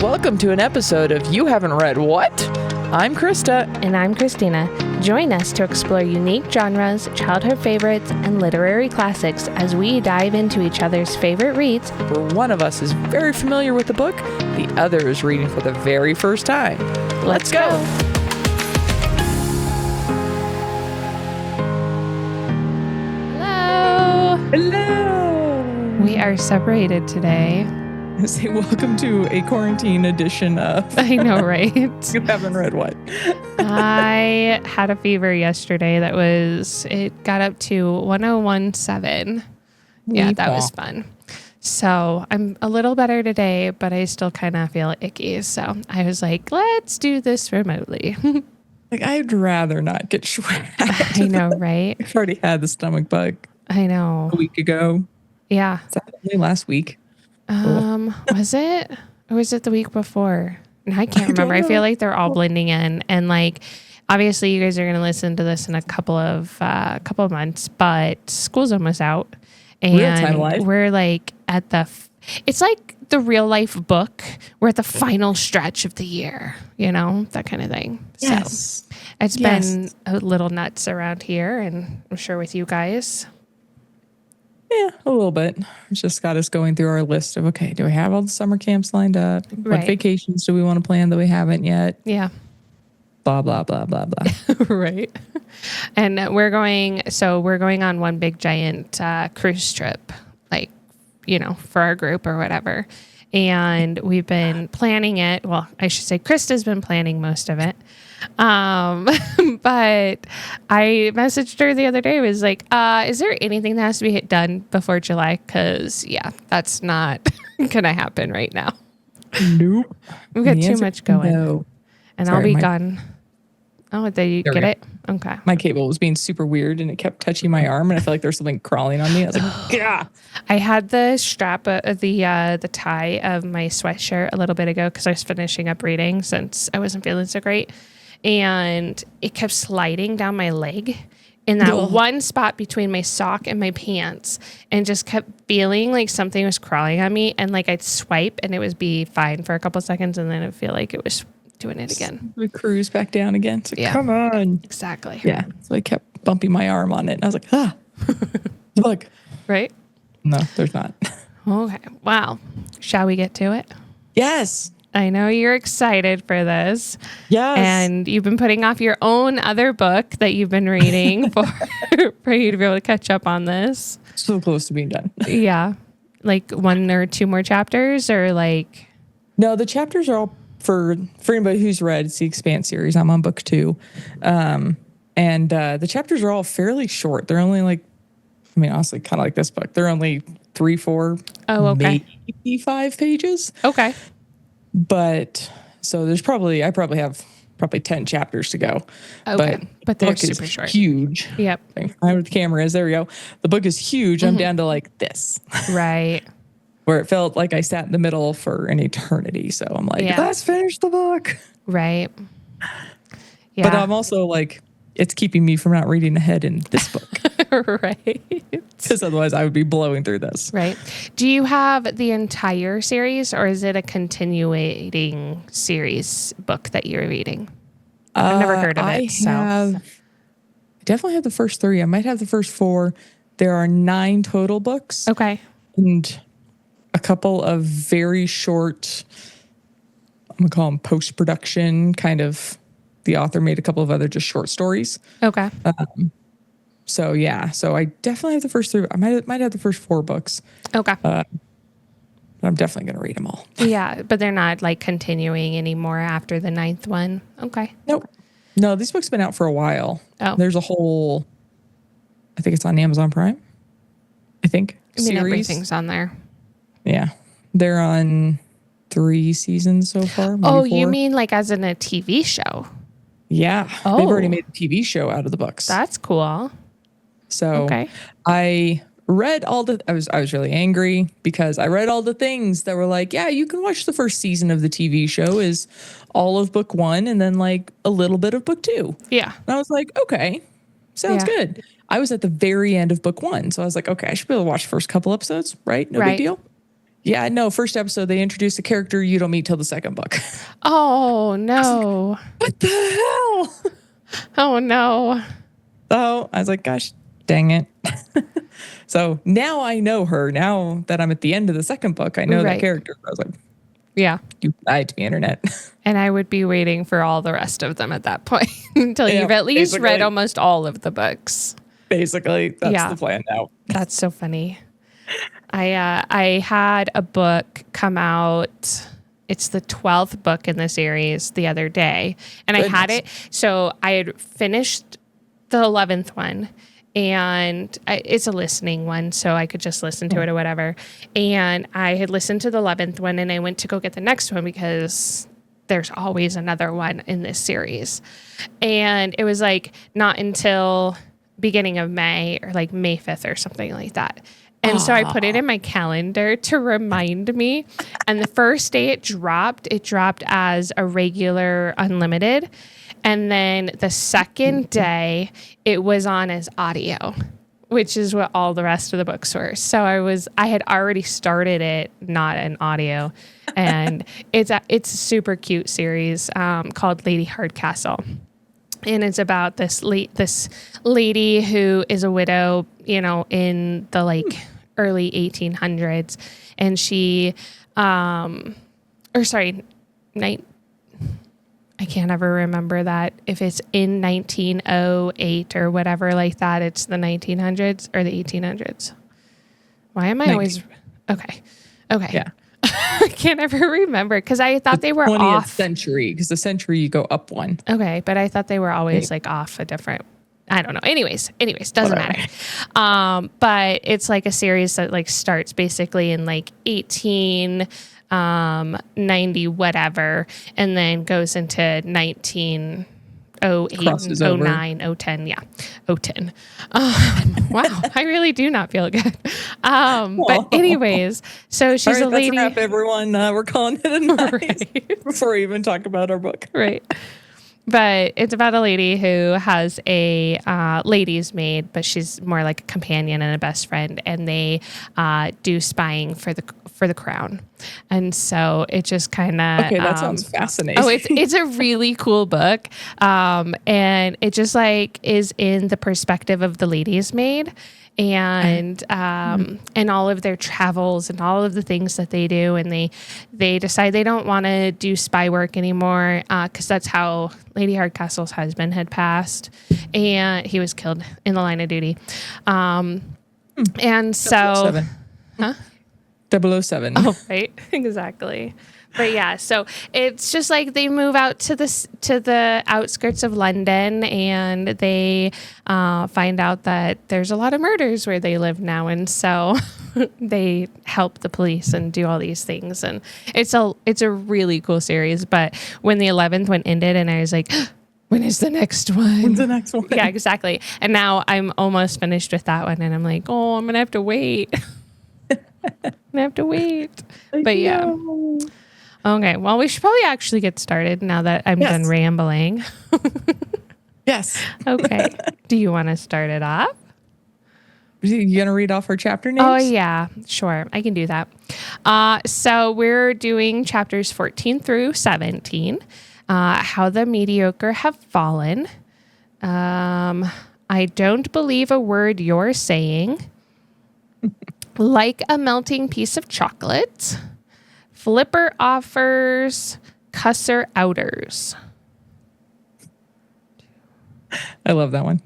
Welcome to an episode of You Haven't Read What? I'm Krysta. And I'm Christina. Join us to explore unique genres, childhood favorites, and literary classics as we dive into each other's favorite reads. Where one of us is very familiar with the book, the other is reading for the very first time. Let's go! Hello! Hello! We are separated today. I say welcome to a quarantine edition of I know, right? You Haven't Read What? I had a fever yesterday it got up to 1017. Yeah, that was fun. So I'm a little better today, but I still kind of feel icky. So I was like, let's do this remotely. Like, I'd rather not get sweat. I know, right? I've already had the stomach bug I know. a week ago. Yeah. Is that only last week? Was it? Or was it the week before? I can't remember. I feel like they're all blending in. And like, obviously you guys are going to listen to this in a couple of months, but school's almost out. And Real-time life. We're like at it's like the real life book. We're at the final stretch of the year, that kind of thing. Yes. So it's been a little nuts around here, and I'm sure with you guys. Yeah, a little bit. It's just got us going through our list of, okay, do we have all the summer camps lined up? Right. What vacations do we want to plan that we haven't yet? Yeah. Blah, blah, blah, blah, blah. Right. And we're going on one big giant cruise trip, like, for our group or whatever. And we've been planning it. Well, I should say Krista's been planning most of it. But I messaged her the other day. I was like, is there anything that has to be done before July? Because, that's not going to happen right now. Nope. We've got too much going. No. And Sorry, I'll be gone. Oh, did you get it? Okay. My cable was being super weird and it kept touching my arm and I felt like there was something crawling on me. I was like, yeah. I had the strap of the tie of my sweatshirt a little bit ago because I was finishing up reading since I wasn't feeling so great. And it kept sliding down my leg in that one spot between my sock and my pants, and just kept feeling like something was crawling on me. And like I'd swipe and it would be fine for a couple seconds, and then I'd feel like it was doing it again. We cruise back down again. It's like, come on. Exactly. Yeah. So I kept bumping my arm on it. And I was like, look. Right? No, there's not. Okay. Wow. Shall we get to it? Yes. I know you're excited for this. Yes. And you've been putting off your own other book that you've been reading for you to be able to catch up on this. So close to being done. Yeah. Like 1 or 2 more chapters, or like... No, the chapters are all for anybody who's read. It's the Expanse series. I'm on book 2. And the chapters are all fairly short. They're only honestly, kind of like this book. They're only 3, 4, maybe 5 pages. Okay. But so I probably have 10 chapters to go. Okay. But they're book super is short. Huge. Yep. I don't know where the camera is. There we go. The book is huge. I'm down to like this. Right. Where it felt like I sat in the middle for an eternity. So I'm like, let's finish the book. Right. Yeah. But I'm also like, it's keeping me from not reading ahead in this book. Right. Because otherwise I would be blowing through this. Right. Do you have the entire series, or is it a continuating series book that you're reading? I've never heard of it. I definitely have the first 3. I might have the first 4. There are 9 total books. Okay. And a couple of very short, I'm going to call them post-production, kind of, the author made a couple of other just short stories. Okay. So I definitely have the first 3. I might have the first 4 books. Okay. But I'm definitely going to read them all. Yeah, but they're not like continuing anymore after the 9th one. Okay. Nope. No, this book's been out for a while. Oh. There's a whole, I think it's on Amazon Prime. I think. I mean, series. everything's on there. Yeah. They're on 3 seasons so far. Oh, 4. you mean like as in a TV show? Yeah. Oh. They've already made a TV show out of the books. That's cool. So okay. I read I was really angry because I read all the things that were like, yeah, you can watch the first season of the TV show is all of book 1 and then like a little bit of book 2. Yeah. And I was like, okay, sounds good. I was at the very end of book 1. So I was like, okay, I should be able to watch the first couple episodes, right? No big deal. Yeah, no, first episode, they introduce a character you don't meet till the second book. Oh, no. What the hell? Oh, no. So I was like, gosh, dang it. So now I know her. Now that I'm at the end of the second book, I know that Right. character. I was like, Yeah. you lied to me, internet. And I would be waiting for all the rest of them at that point until Yeah, you've at least read basically. almost all of the books. Basically, that's Yeah. the plan now. That's so funny. I had a book come out. It's the 12th book in the series the other day. And I had it. So I had finished the 11th one. And it's a listening one, so I could just listen to it or whatever. And I had listened to the 11th one, and I went to go get the next one because there's always another one in this series. And it was like not until beginning of May or like May 5th or something like that. And so I put it in my calendar to remind me. And the first day it dropped as a regular unlimited. And then the second day it was on as audio, which is what all the rest of the books were. So I had already started it, not an audio. And it's a super cute series called Lady Hardcastle. And it's about this lady who is a widow, in the like early 1800s. And she, I can't ever remember that. If it's in 1908 or whatever like that, it's the 1900s or the 1800s. Why am I always... Okay. Yeah. I can't ever remember because I thought they were 20th off. century, because the century you go up one. Okay, but I thought they were always like off a different... I don't know. Anyways, doesn't matter. But it's like a series that like starts basically in like 1890 whatever, and then goes into 1908, 09, 010. Yeah, 010. Wow, I really do not feel good. But anyways, so she's a lady. That's a wrap, everyone. We're calling it a night Right. before we even talk about our book. Right. But it's about a lady who has a lady's maid, but she's more like a companion and a best friend, and they do spying for the crown. And so it just kind of that sounds fascinating. Oh, it's a really cool book, and it just like is in the perspective of the lady's maid. And all of their travels and all of the things that they do, and they decide they don't want to do spy work anymore because that's how Lady Hardcastle's husband had passed, and he was killed in the line of duty. And so, 007. huh? 007. Oh, right, exactly. But yeah, so it's just like they move out to the outskirts of London, and they find out that there's a lot of murders where they live now, and so they help the police and do all these things, and it's a really cool series. But when the 11th one ended, and I was like, when is the next one? When's the next one? Yeah, exactly. And now I'm almost finished with that one, and I'm like, oh, I'm gonna have to wait. But yeah. No. Okay, well, we should probably actually get started now that I'm done rambling. Yes. Okay. Do you want to start it off? You going to read off our chapter names? Oh, yeah, sure. I can do that. So we're doing chapters 14 through 17, How the Mediocre Have Fallen. I Don't Believe a Word You're Saying. Like a Melting Piece of Chocolate. Flipper Offers, Cusser Outers. I love that one.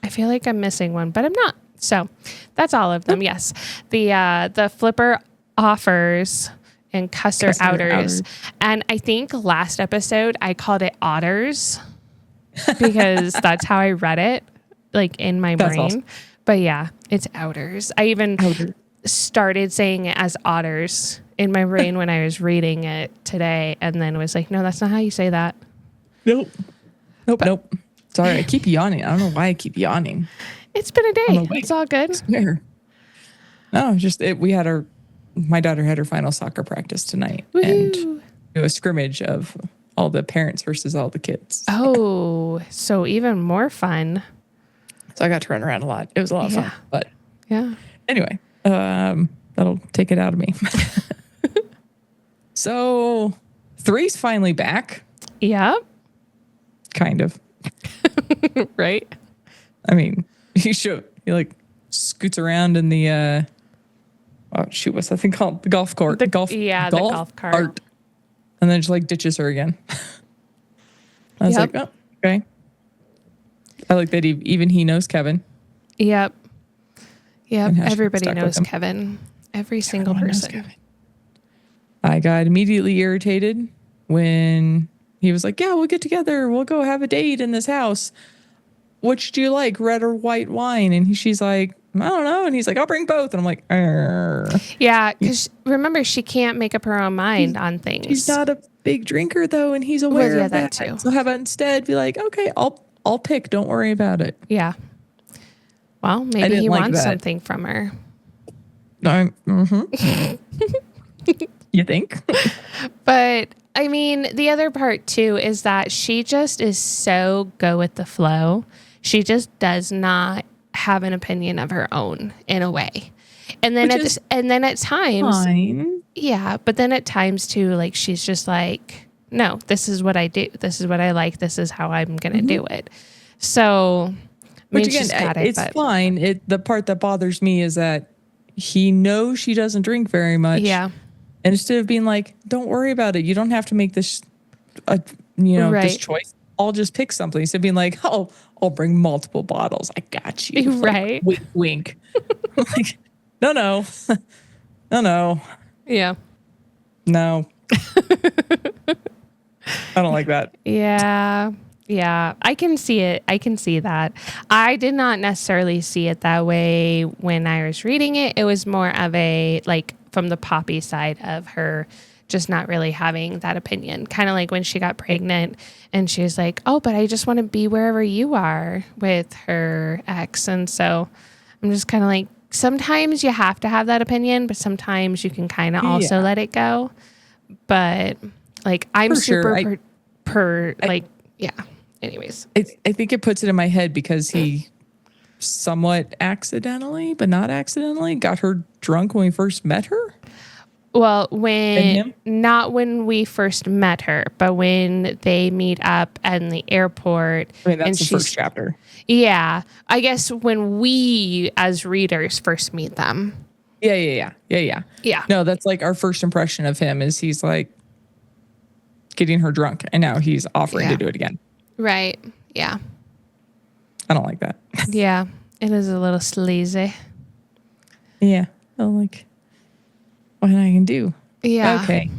I feel like I'm missing one, but I'm not. So that's all of them. Yes. The Flipper Offers and Cusser Outers. And I think last episode I called it Otters because that's how I read it, like in my brain. Awesome. But yeah, it's Outers. I even started saying it as Otters in my brain when I was reading it today, and then was like, no, that's not how you say that. Nope. Sorry, I keep yawning. I don't know why I keep yawning. It's been a day. It's all good. Swear. No, my daughter had her final soccer practice tonight. Woo-hoo. And it was a scrimmage of all the parents versus all the kids. Oh, so even more fun. So I got to run around a lot. It was a lot of fun. But yeah. Anyway, let's That'll take it out of me. So 3's finally back. Yep. Kind of. Right. I mean, he like scoots around in the what's that thing called? The golf court. The golf cart. And then just like ditches her again. I was like, oh, okay. I like that even he knows Kevin. Yep. And how she Everybody stuck with knows him. Kevin. Every single Everyone knows person. Kevin. I got immediately irritated when he was like, yeah, we'll get together. We'll go have a date in this house. Which do you like, red or white wine? And she's like, I don't know. And he's like, I'll bring both. And I'm like, Yeah, because remember, she can't make up her own mind on things. She's not a big drinker, though, and he's aware of that too. So how about instead be like, okay, I'll pick. Don't worry about it. Yeah. Well, maybe he wants something from her. You think? But I mean, the other part too is that she just is so go with the flow. She just does not have an opinion of her own in a way. And then at times, fine. yeah, but then at times too, like she's just like, no, this is what I do. This is what I like. This is how I'm going to do it. So, Which again, it's fine. The part that bothers me is that he knows she doesn't drink very much. Yeah. And instead of being like, don't worry about it. You don't have to make this, this choice. I'll just pick something. Instead of being like, oh, I'll bring multiple bottles. I got you. Right. Like, wink, wink. Like, no. Yeah. No. I don't like that. Yeah. Yeah. I can see it. I can see that. I did not necessarily see it that way when I was reading it. It was more of a, like, from the Poppy side of her just not really having that opinion. Kind of like when she got pregnant and she was like, oh, but I just want to be wherever you are with her ex. And so I'm just kind of like, sometimes you have to have that opinion, but sometimes you can kind of also let it go. But like, I'm super anyways. I think it puts it in my head because he somewhat accidentally, but not accidentally, got her drunk when we first met her. Well, not when we first met her, but when they meet up in the airport. I mean, that's the first chapter. Yeah. I guess when we, as readers, first meet them. Yeah. No, that's like our first impression of him is he's like getting her drunk, and now he's offering to do it again. Right. Yeah. I don't like that. Yeah. It is a little sleazy. Yeah. I'm like, what I can do? Yeah. Okay.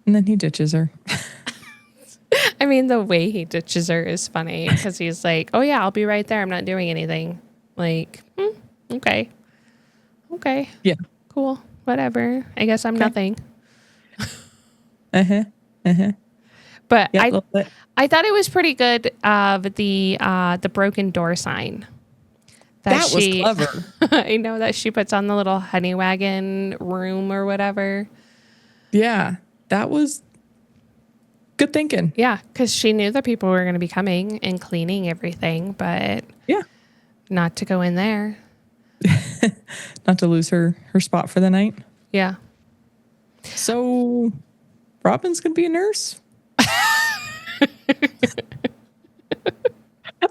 And then he ditches her. I mean, the way he ditches her is funny because he's like, oh, yeah, I'll be right there. I'm not doing anything. Like, okay. Yeah. Cool. Whatever. I guess I'm nothing. But yeah, I thought it was pretty good of the broken door sign. That was clever. I know that she puts on the little honey wagon room or whatever. Yeah, that was good thinking. Yeah, because she knew that people were going to be coming and cleaning everything, but not to go in there. Not to lose her spot for the night. Yeah. So Robin's going to be a nurse?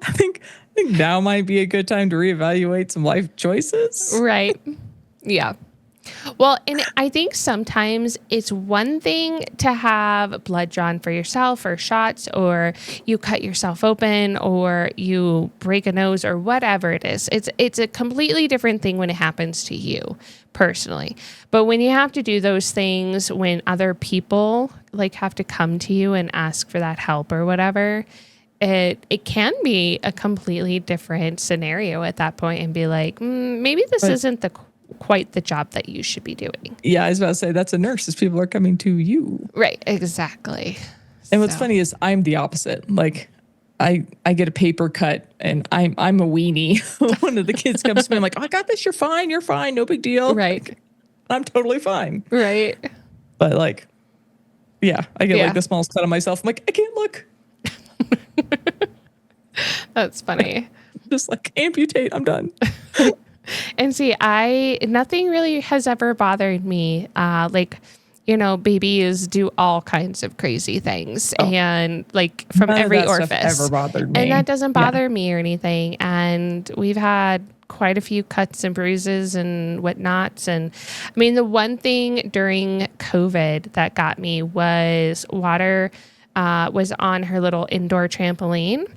I think now might be a good time to reevaluate some life choices. Right. Yeah. Well, and I think sometimes it's one thing to have blood drawn for yourself or shots, or you cut yourself open, or you break a nose, or whatever it is. It's a completely different thing when it happens to you personally. But when you have to do those things when other people like have to come to you and ask for that help or whatever, it can be a completely different scenario at that point and be like, maybe this isn't quite the job that you should be doing. Yeah, I was about to say that's a nurse as people are coming to you. Right, exactly. And what's funny is I'm the opposite. Like I get a paper cut and I'm a weenie. One of the kids comes to me, I'm like, oh, I got this, you're fine, no big deal. Right. Like, I'm totally fine. Right. But like, yeah, I get like the smallest cut on myself. I'm like, I can't look. That's funny. Just like amputate, I'm done. And see, nothing really has ever bothered me. Babies do all kinds of crazy things and like from None of every that stuff orifice. ever bothered me. And that doesn't bother me or anything. And we've had quite a few cuts and bruises and whatnots. And I mean, the one thing during COVID that got me was Water was on her little indoor trampoline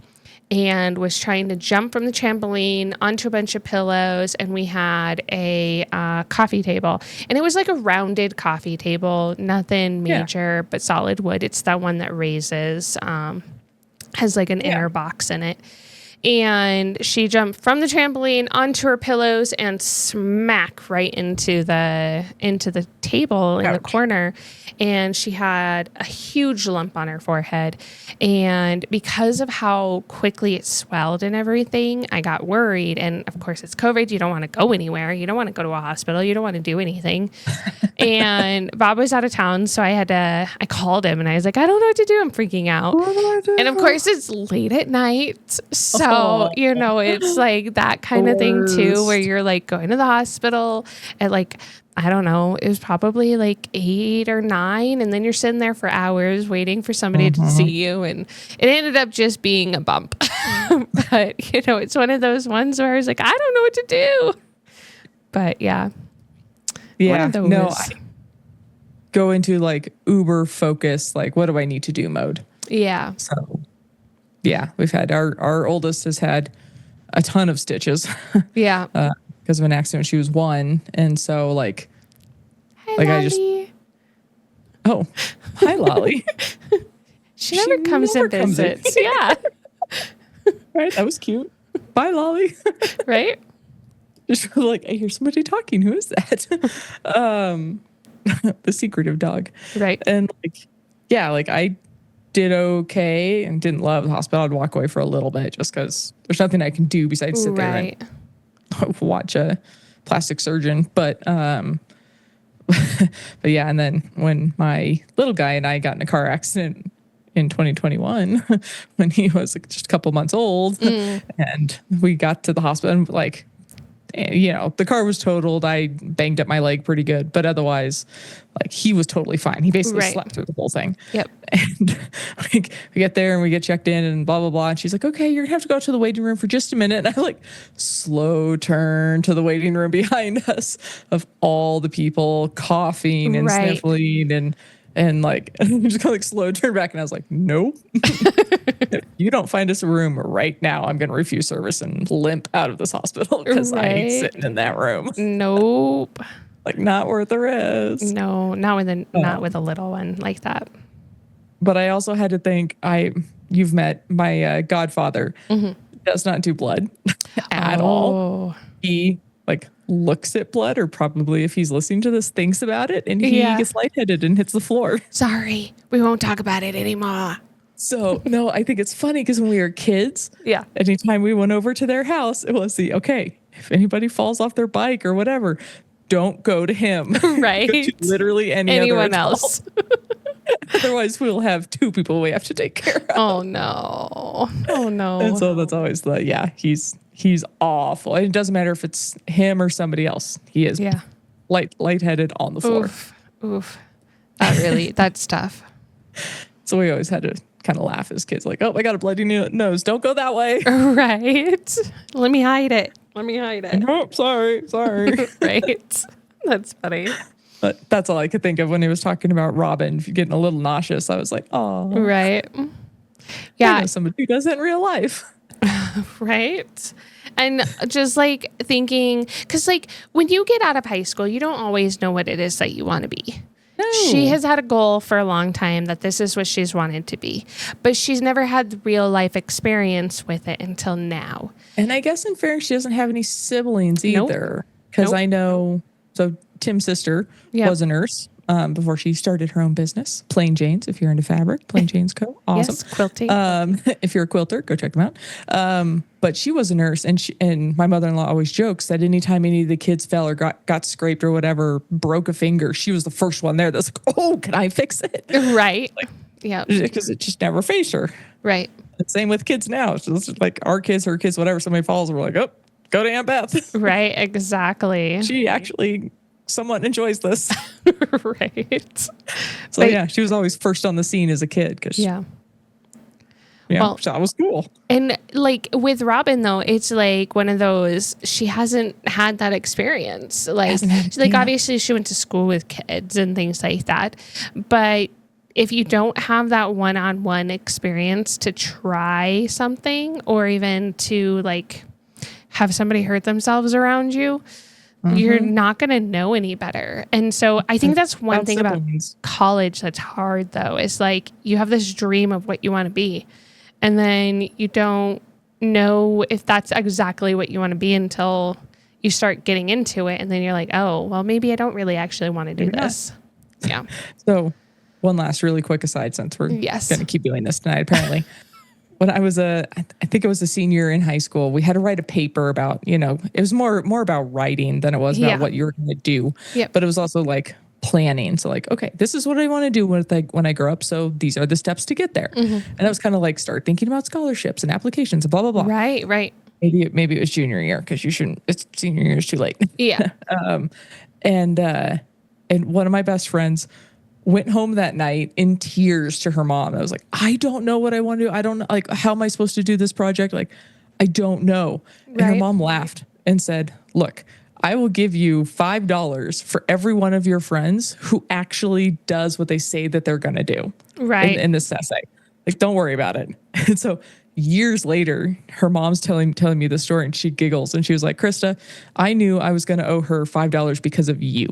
and was trying to jump from the trampoline onto a bunch of pillows. And we had a coffee table. And it was like a rounded coffee table, nothing major, but solid wood. It's that one that raises, has like an inner box in it. And she jumped from the trampoline onto her pillows and smack right into the table in the corner. And she had a huge lump on her forehead. And because of how quickly it swelled and everything, I got worried. And of course, it's COVID. You don't want to go anywhere. You don't want to go to a hospital. You don't want to do anything. And Bob was out of town. So I called him and I was like, I don't know what to do. I'm freaking out. What do I do? And of course, it's late at night. So, it's like that kind of thing too, where you're like going to the hospital at like, I don't know, it was probably like 8 or 9. And then you're sitting there for hours waiting for somebody to see you. And it ended up just being a bump. But, it's one of those ones where I was like, I don't know what to do. But yeah. Yeah. No, I go into like uber focus, like, what do I need to do mode? Yeah. So, yeah, we've had our oldest has had a ton of stitches. Yeah. Because of an accident. She was 1. And so like, Hi, Lolly. Hi, Lolly. She never comes and visits. Yeah. Right. That was cute. Bye, Lolly. Right. Just like, I hear somebody talking. Who is that? The secretive dog. Right. And like, yeah, like I did okay and didn't love the hospital. I'd walk away for a little bit just because there's nothing I can do besides sit there and watch a plastic surgeon. But yeah, and then when my little guy and I got in a car accident in 2021 when he was like just a couple months old and we got to the hospital and like, the car was totaled. I banged up my leg pretty good, but otherwise, like he was totally fine. He basically slept through the whole thing. Yep. And like we get there and we get checked in and blah, blah, blah. And she's like, okay, you're gonna have to go to the waiting room for just a minute. And I like slow turn to the waiting room behind us of all the people coughing and sniffling and like just kind of like slow turn back. And I was like, nope. If you don't find us a room right now, I'm going to refuse service and limp out of this hospital because I ain't sitting in that room. Nope. Like not worth the risk. No, not with a little one like that. But I also had to think you've met my godfather. Does not do blood at all. He like looks at blood, or probably if he's listening to this, thinks about it, and he gets lightheaded and hits the floor. Sorry, we won't talk about it anymore. So no, I think it's funny because when we were kids, anytime we went over to their house, it was if anybody falls off their bike or whatever, don't go to him. Right. Go to literally anyone else. Otherwise, we'll have 2 people we have to take care of. Oh no. And so that's always he's awful. And it doesn't matter if it's him or somebody else. He is lightheaded on the floor. Oof. That's tough. So we always had to kind of laugh as kids, like, oh, I got a bloody nose. Don't go that way. Right. Let me hide it. Oh, sorry. Right. That's funny. But that's all I could think of when he was talking about Robin getting a little nauseous. I was like, oh. Right. Yeah. I know somebody who does that in real life. Right. And just like thinking, because like when you get out of high school, you don't always know what it is that you want to be. No. She has had a goal for a long time that this is what she's wanted to be, but she's never had the real life experience with it until now. And I guess in fairness, she doesn't have any siblings either. Because I know, so Tim's sister was a nurse before she started her own business. Plain Jane's, if you're into fabric, Plain Jane's Co. Awesome. Yes, quilting. If you're a quilter, go check them out. But she was a nurse, and my mother-in-law always jokes that anytime any of the kids fell or got scraped or whatever, broke a finger, she was the first one there that's like, oh, can I fix it? Right. Because it just never faced her. Right. And same with kids now. So it's like our kids, her kids, whatever, somebody falls, we're like, oh, go to Aunt Beth. Right. Exactly. She actually somewhat enjoys this. Right. So yeah, she was always first on the scene as a kid because Yeah. well, that was cool. And like with Robin though, it's like one of those, she hasn't had that experience. Like, obviously she went to school with kids and things like that. But if you don't have that one-on-one experience to try something or even to like have somebody hurt themselves around you, you're not going to know any better. And so I think that's one thing about college that's hard though, is like you have this dream of what you want to be. And then you don't know if that's exactly what you want to be until you start getting into it. And then you're like, oh, well, maybe I don't really actually want to do this. Yeah. So one last really quick aside, since we're going to keep doing this tonight, apparently. When I was I think it was a senior in high school, we had to write a paper about, it was more about writing than it was about what you were going to do. Yep. But it was also like planning. So like, okay, this is what I want to do when I grow up. So these are the steps to get there. And I was kind of like, start thinking about scholarships and applications and blah, blah, blah. Right, right. Maybe it was junior year because you shouldn't, it's senior year is too late. Yeah. And one of my best friends went home that night in tears to her mom. I was like, I don't know what I want to do. I don't know. Like, how am I supposed to do this project? Like, I don't know. And her mom laughed and said, look, I will give you $5 for every one of your friends who actually does what they say that they're going to do. Right. In this essay. Like, don't worry about it. And so years later, her mom's telling me the story and she giggles and she was like, Krysta, I knew I was going to owe her $5 because of you.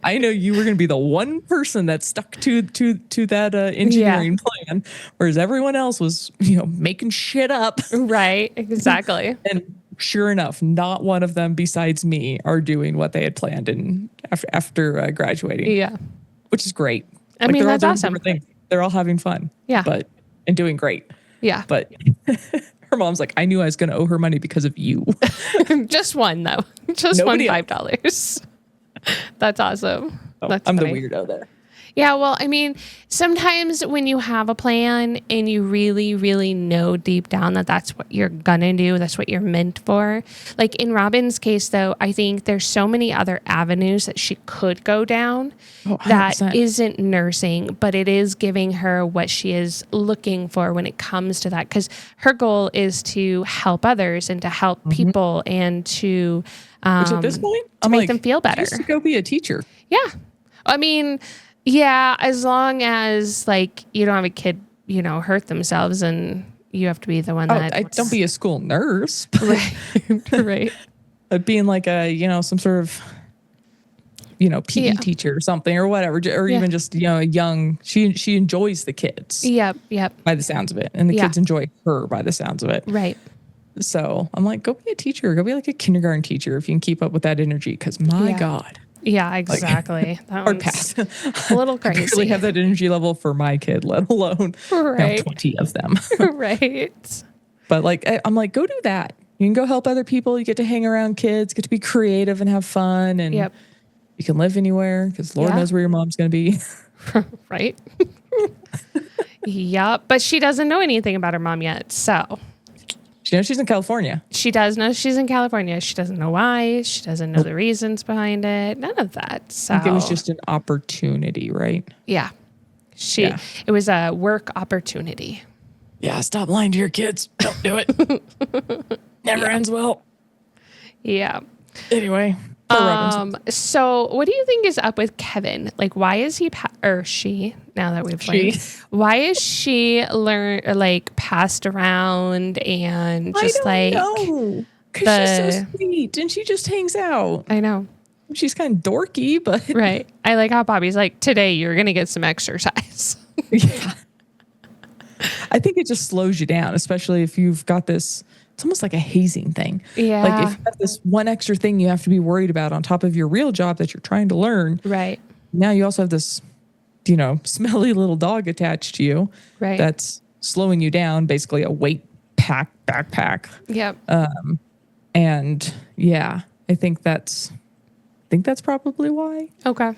I know you were going to be the one person that stuck to that engineering plan, whereas everyone else was, making shit up. Right. Exactly. And sure enough, not one of them besides me are doing what they had planned after graduating. Yeah. Which is great. I mean, that's awesome. They're all having fun. Yeah. And doing great. Yeah. But her mom's like, I knew I was going to owe her money because of you. Just one, though. Just Nobody $5. That's awesome. That's I'm funny. The weirdo there. Yeah, well, I mean, sometimes when you have a plan and you really, really know deep down that that's what you're gonna do, that's what you're meant for. Like in Robin's case, though, I think there's so many other avenues that she could go down that isn't nursing, but it is giving her what she is looking for when it comes to that. Because her goal is to help others and to help people and to which at this point, to make them feel better. Just go be a teacher. Yeah, I mean. Yeah, as long as like you don't have a kid, hurt themselves, and you have to be the one that. Don't be a school nurse, right? Right. But being like some sort of, PE teacher or something or whatever, or even just a young. She enjoys the kids. Yep. By the sounds of it, and the kids enjoy her by the sounds of it. Right. So I'm like, go be a teacher. Go be like a kindergarten teacher if you can keep up with that energy. Because my God. Yeah, exactly. That hard pass. A little crazy. I really have that energy level for my kid, let alone 20 of them. Right. But like, I'm like, go do that. You can go help other people. You get to hang around kids, get to be creative and have fun. And you can live anywhere because Lord knows where your mom's going to be. Right. Yeah. But she doesn't know anything about her mom yet. So. She knows she's in California. She does know she's in California. She doesn't know why. She doesn't know the reasons behind it. None of that. So I think it was just an opportunity, right? Yeah. It was a work opportunity. Yeah. Stop lying to your kids. Don't do it. Never ends well. Yeah. Anyway. So what do you think is up with Kevin? Like, why is he or she? Now that we've learned, why is she passed around and just I don't know. Because she's so sweet and she just hangs out. I know. She's kind of dorky, but right. I like how Bobby's like, today you're gonna get some exercise. Yeah. I think it just slows you down, especially if you've got this. It's almost like a hazing thing. Yeah. Like if you have this one extra thing you have to be worried about on top of your real job that you're trying to learn. Right. Now you also have this, smelly little dog attached to you. Right. That's slowing you down, basically a weight backpack. Yep. And yeah, I think that's probably why. Okay.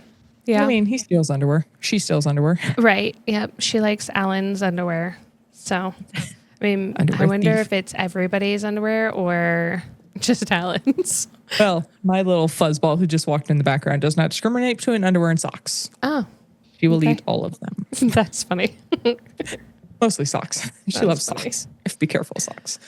Yeah. I mean, he steals underwear. She steals underwear. Right. Yep. She likes Alan's underwear. So I mean, I underwear wonder thief. if it's everybody's underwear or just Alan's. Well, my little fuzzball who just walked in the background does not discriminate between underwear and socks. Oh, She will okay. eat all of them. That's funny. Mostly socks. She loves socks. Be careful of socks.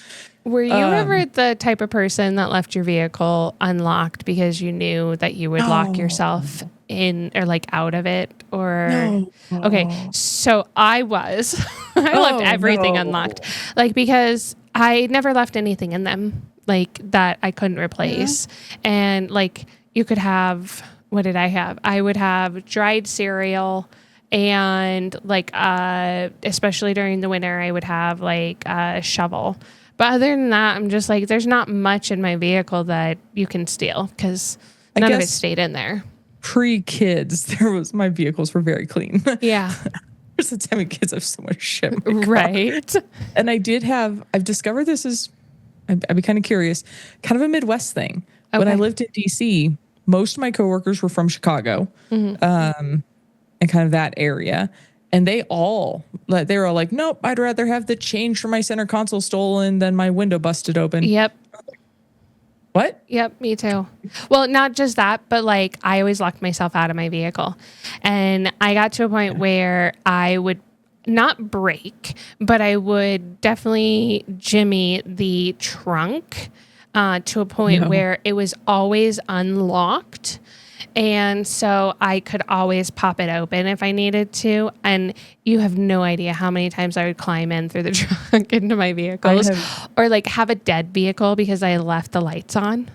Were you ever the type of person that left your vehicle unlocked because you knew that you would lock yourself in or like out of it? Or No. okay, so I was. I left everything unlocked, like because I never left anything in them like that I couldn't replace, and like you could have. What did I have? I would have dried cereal. And like, especially during the winter, I would have like a shovel. But other than that, I'm just like, there's not much in my vehicle that you can steal because none of it stayed in there. Pre-kids, my vehicles were very clean. Yeah. There's the time of kids have so much shit. Right. And I've discovered this is, I'd be kind of curious, kind of a Midwest thing. Okay. When I lived in DC, most of my coworkers were from Chicago. Mm-hmm. And kind of that area. And they were all like, nope, I'd rather have the change for my center console stolen than my window busted open. Yep. What? Yep, me too. Well, not just that, but like I always locked myself out of my vehicle. And I got to a point where I would not break, but I would definitely jimmy the trunk to a point where it was always unlocked. And so I could always pop it open if I needed to. And you have no idea how many times I would climb in through the trunk into my vehicles or like have a dead vehicle because I left the lights on.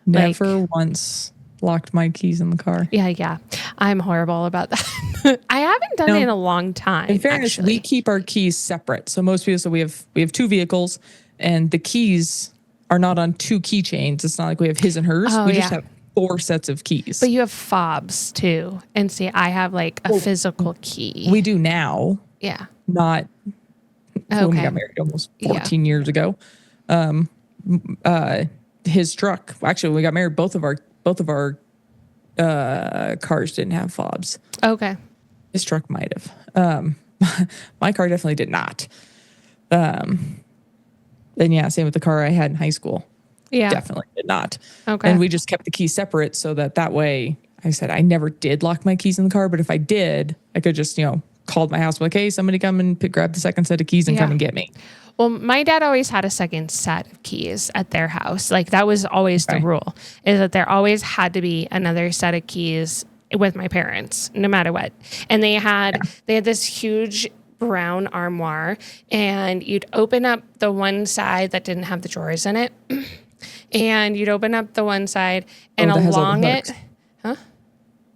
Never once locked my keys in the car. Yeah. I'm horrible about that. I haven't done it in a long time. In fairness, we keep our keys separate. So most people, we have two vehicles and the keys are not on two keychains. It's not like we have his and hers. We just have 4 sets of keys. But you have fobs too. And see, I have like a physical key. We do now. Yeah. Not when we got married almost 14 years ago. His truck, actually, when we got married, both of our cars didn't have fobs. Okay. His truck might have. My car definitely did not. And yeah, same with the car I had in high school. Yeah. Definitely did not. Okay. And we just kept the keys separate so that way, I said, I never did lock my keys in the car, but if I did, I could just, called my house, like, hey, somebody come and grab the second set of keys and come and get me. Well, my dad always had a second set of keys at their house. Like that was always the rule, is that there always had to be another set of keys with my parents, no matter what. And they had this huge brown armoire, and you'd open up the one side that didn't have the drawers in it. And you'd open up the one side and along it,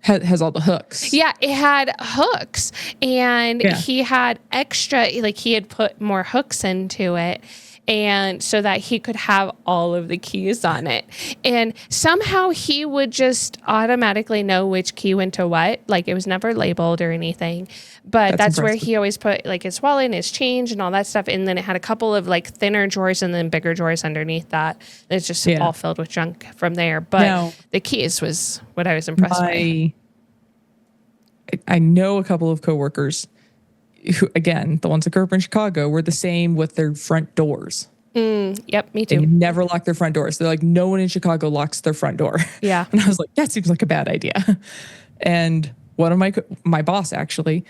has all the hooks. Yeah, it had hooks, and he had extra, like he had put more hooks into it, and so that he could have all of the keys on it. And somehow he would just automatically know which key went to what. Like it was never labeled or anything, but that's where he always put like his wallet and his change and all that stuff. And then it had a couple of like thinner drawers and then bigger drawers underneath that. And it's just all filled with junk from there. But the keys was what I was impressed by. I know a couple of coworkers who, again, the ones that grew up in Chicago, were the same with their front doors. Yep, me too. They never lock their front doors. They're like, no one in Chicago locks their front door. Yeah. And I was like, that seems like a bad idea. And one of my boss actually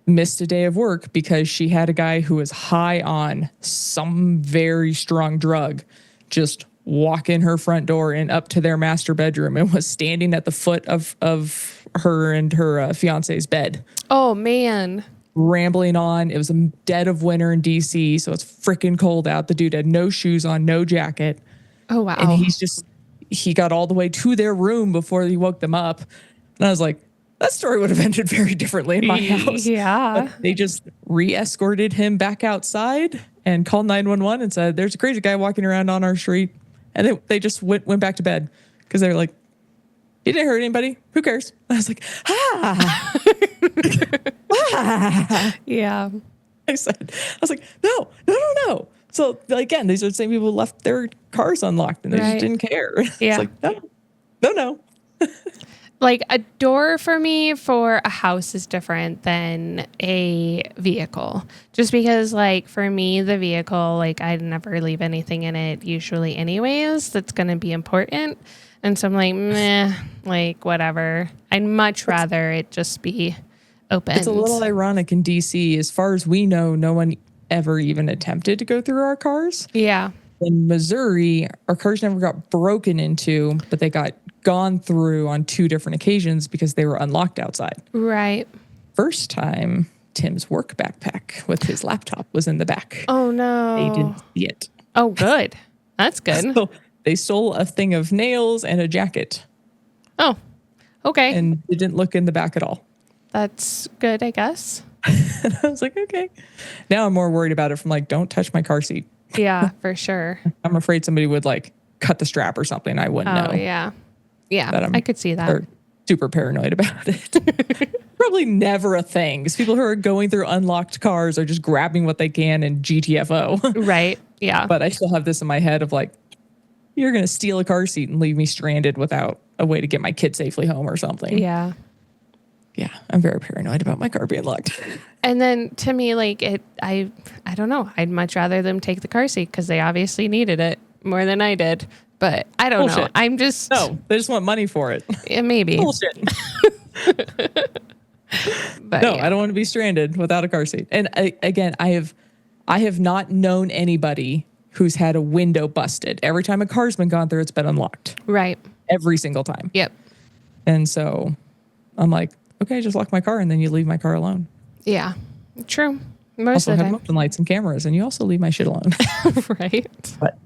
missed a day of work because she had a guy who was high on some very strong drug just walk in her front door and up to their master bedroom and was standing at the foot of her and her fiance's bed. Oh, man. Rambling on. It was a dead of winter in DC, so it's freaking cold out. The dude had no shoes on, no jacket. Oh, wow. And he got all the way to their room before he woke them up. And I was like, that story would have ended very differently in my house. Yeah. But they just re-escorted him back outside and called 911 and said, there's a crazy guy walking around on our street. And they just went back to bed because they were like, he didn't hurt anybody. Who cares? I was like, Yeah. I was like, no. So again, these are the same people who left their cars unlocked and they just didn't care. Yeah. It's like, no. like a door for me for a house is different than a vehicle. Just because like for me, the vehicle, like I'd never leave anything in it usually anyways, that's going to be important. And so I'm like, meh, like whatever. I'd much rather it just be open. It's a little ironic in DC. As far as we know, no one ever even attempted to go through our cars. Yeah. In Missouri, our cars never got broken into, but they got gone through on 2 different occasions because they were unlocked outside. Right. First time, Tim's work backpack with his laptop was in the back. Oh no. They didn't see it. Oh, good. That's good. So they stole a thing of nails and a jacket. Oh, okay. And it didn't look in the back at all. That's good, I guess. And I was like, okay. Now I'm more worried about it from like, don't touch my car seat. Yeah, for sure. I'm afraid somebody would like cut the strap or something. I wouldn't know. Oh, yeah. Yeah, I could see that. Or super paranoid about it. Probably never a thing because people who are going through unlocked cars are just grabbing what they can and GTFO. Right. Yeah. But I still have this in my head of like, you're going to steal a car seat and leave me stranded without a way to get my kid safely home or something. Yeah. Yeah, I'm very paranoid about my car being locked. And then to me, like I don't know. I'd much rather them take the car seat because they obviously needed it more than I did. But I don't know. I'm just they just want money for it. Yeah, maybe. Bullshit. But no, I don't want to be stranded without a car seat. And I have not known anybody who's had a window busted. Every time a car's been gone through, it's been unlocked. Right. Every single time. Yep. And so I'm like, okay, just lock my car and then you leave my car alone. Yeah. True. Most also of the have time. open lights and cameras and you also leave my shit alone. Right. But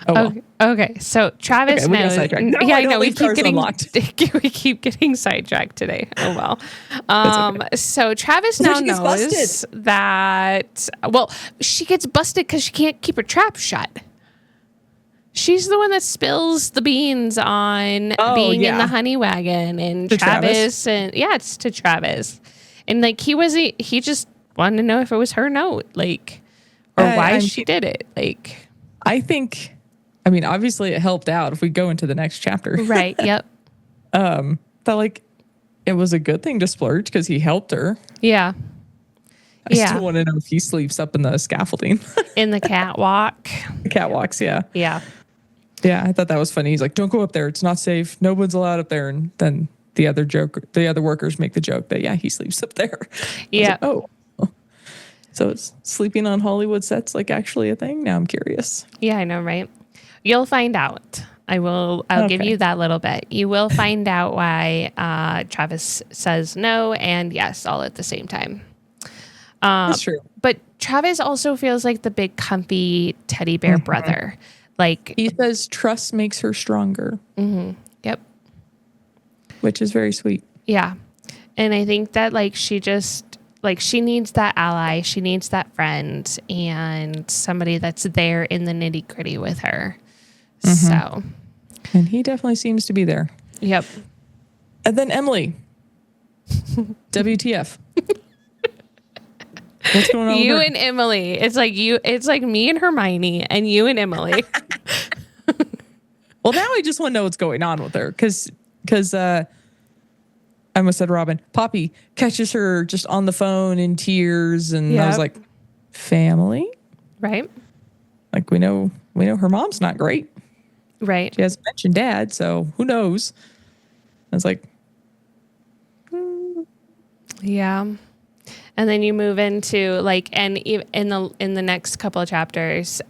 well. Okay. So Travis we got knows. sidetracked. No, Yeah, I I know. don't We leave keep cars getting unlocked. we keep getting sidetracked today. Oh well. Okay. So Travis That's now why she gets knows busted. that. Well, she gets busted because she can't keep her trap shut. She's the one that spills the beans on being in the honey wagon, and To Travis, and it's to Travis, and like he just wanted to know if it was her note, like, or why she did it, like. I mean, obviously it helped out if we go into the next chapter. Right. Yep. That like it was a good thing to splurge because he helped her. Yeah. I still want to know if he sleeps up in the scaffolding. In the catwalk. The catwalks, yeah. Yeah. Yeah, I thought that was funny. He's like, don't go up there. It's not safe. No one's allowed up there. And then the other workers make the joke that, he sleeps up there. Yeah. Like, oh. So it's sleeping on Hollywood sets like actually a thing? Now I'm curious. Yeah, I know, right? You'll find out. I'll give you that little bit. You will find out why Travis says no and yes all at the same time. That's true. But Travis also feels like the big comfy teddy bear brother. Like he says trust makes her stronger. Mm-hmm. Yep. Which is very sweet. Yeah. And I think that like she needs that ally. She needs that friend and somebody that's there in the nitty gritty with her. So. And he definitely seems to be there. Yep. And then Emily. WTF. What's going on You with her? and Emily. It's like me and Hermione and you and Emily. Well, now I just want to know what's going on with her. Because I almost said Robin. Poppy catches her just on the phone in tears. And I was like, family? Right. Like we know her mom's not great. Right. She hasn't mentioned dad, so who knows? I was like, Yeah. And then you move into like, and in the next couple of chapters,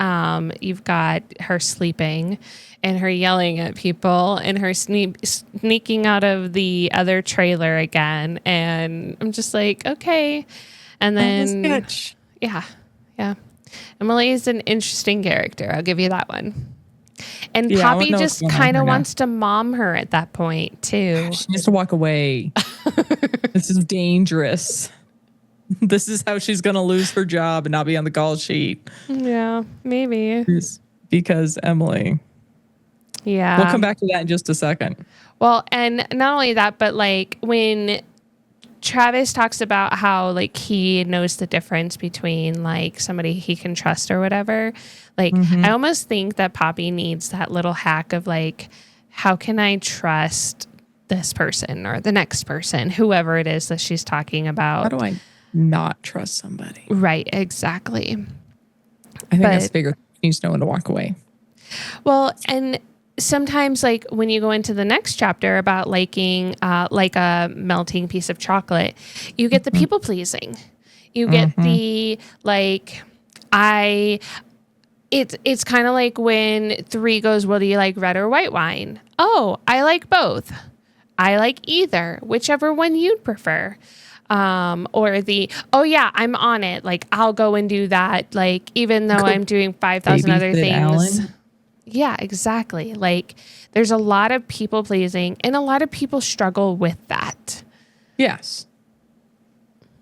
you've got her sleeping and her yelling at people and her sneaking out of the other trailer again. And I'm just like, okay. And then, yeah. Emily is an interesting character. I'll give you that one. And Poppy just kind of wants to mom her at that point too. She needs to walk away. This is dangerous. This is how she's going to lose her job and not be on the call sheet. Yeah, maybe. Because Emily. Yeah. We'll come back to that in just a second. Well, and not only that, but like when Travis talks about how like he knows the difference between like somebody he can trust or whatever, like I almost think that Poppy needs that little hack of like, how can I trust this person or the next person, whoever it is that she's talking about. How do I not trust somebody? Right, exactly. I think that's bigger. You just know when to walk away. Well, and sometimes like when you go into the next chapter about liking like a melting piece of chocolate, you get the people pleasing. You get the like, it's kind of like when 3 goes, well, do you like red or white wine? Oh, I like both. I like either, whichever one you'd prefer. Or the, oh yeah, I'm on it. Like I'll go and do that. Like, even though I'm doing 5,000 other things. Alan. Yeah, exactly. Like there's a lot of people pleasing and a lot of people struggle with that. Yes.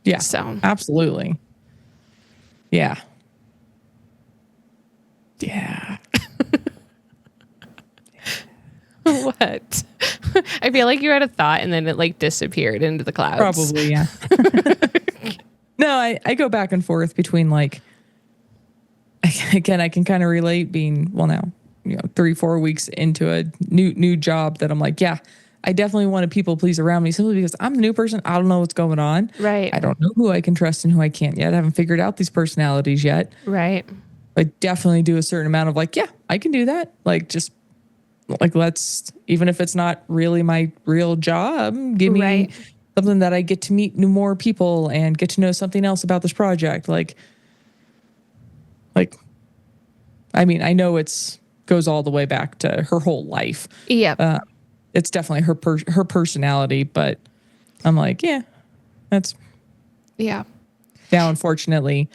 Yeah. So absolutely. Yeah. Yeah. What? I feel like you had a thought and then it like disappeared into the clouds. Probably, yeah. No, I go back and forth between like, again, I can kind of relate being, well now, 3-4 weeks into a new job that I'm like, yeah, I definitely want to people please around me simply because I'm a new person. I don't know what's going on. Right. I don't know who I can trust and who I can't yet. I haven't figured out these personalities yet. Right. I definitely do a certain amount of like, yeah, I can do that. Like, just like, let's, even if it's not really my real job, give me something that I get to meet more people and get to know something else about this project. Like, I mean, I know goes all the way back to her whole life. Yeah. It's definitely her personality, but I'm like, yeah, that's yeah. now, unfortunately,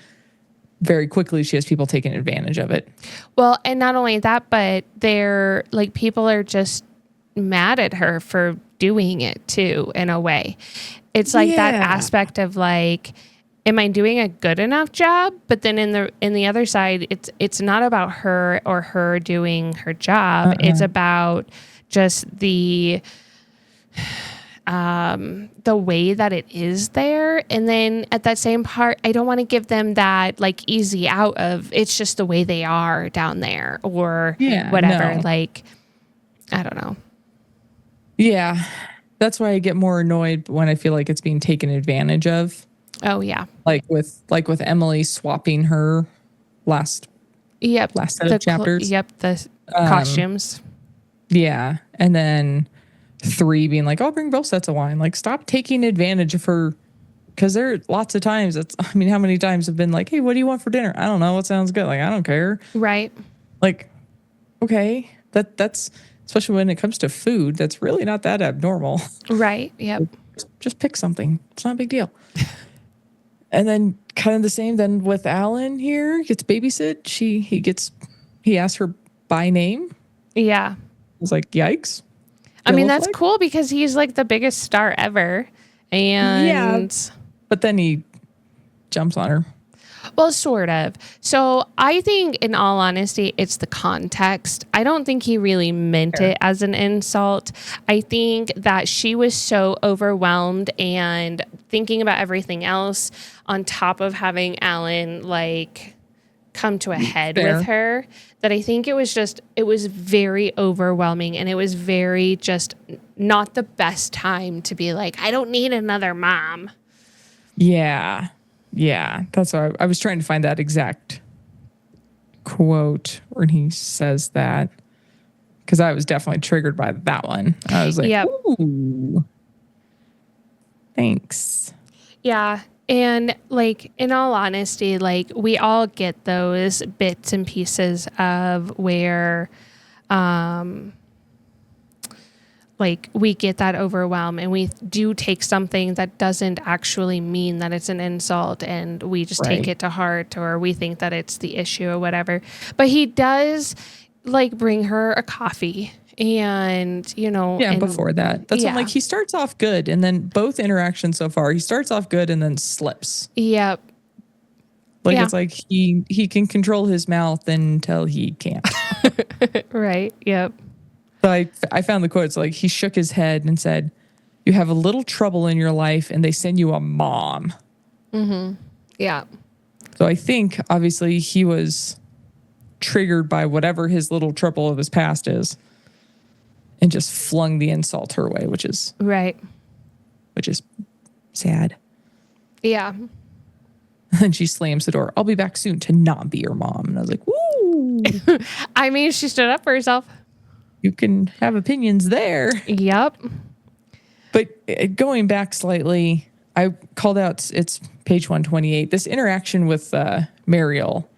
very quickly she has people taking advantage of it. Well, and not only that, but they're like, people are just mad at her for doing it too, in a way. It's like that aspect of like, am I doing a good enough job? But then in the other side, it's not about her or her doing her job. It's about just the way that it is there. And then at that same part, I don't want to give them that like easy out of, it's just the way they are down there or whatever. No. Like, I don't know. Yeah. That's why I get more annoyed when I feel like it's being taken advantage of. Oh yeah. Like with Emily swapping her last set of chapters. The costumes. Yeah. And then 3 being like, I'll bring both sets of wine. Like, stop taking advantage of her. Because there are lots of times how many times have been like, hey, what do you want for dinner? I don't know. What sounds good? Like, I don't care. Right. Like, okay. That's, especially when it comes to food, that's really not that abnormal. Right. Yep. Just pick something. It's not a big deal. And then kind of the same then with Alan here, gets babysit. He asked her by name. Yeah. I was like, yikes. I mean, that's cool because he's like the biggest star ever. And yeah, but then he jumps on her. Well, sort of. So I think, in all honesty, it's the context. I don't think he really meant it as an insult. I think that she was so overwhelmed and thinking about everything else on top of having Alan like come to a head with her that I think it was very overwhelming, and it was very just not the best time to be like, I don't need another mom. Yeah. Yeah, that's why I was trying to find that exact quote where he says that, because I was definitely triggered by that one. I was like, ooh, thanks. Yeah, and like, in all honesty, like, we all get those bits and pieces of where like, we get that overwhelm and we do take something that doesn't actually mean that it's an insult and we just take it to heart, or we think that it's the issue or whatever. But he does like bring her a coffee and, and before that, that's what, like, he starts off good, and then both interactions so far, he starts off good and then slips. Yep. Like, it's like he can control his mouth until he can't. Right. Yep. So I found the quotes like, he shook his head and said, you have a little trouble in your life and they send you a mom. Mm-hmm. Yeah. So I think obviously he was triggered by whatever his little trouble of his past is. and just flung the insult her way, which is sad. Yeah. And she slams the door. I'll be back soon to not be your mom. And I was like, woo. I mean, she stood up for herself. You can have opinions there. Yep. But going back slightly, I called out, it's page 128, this interaction with Mariel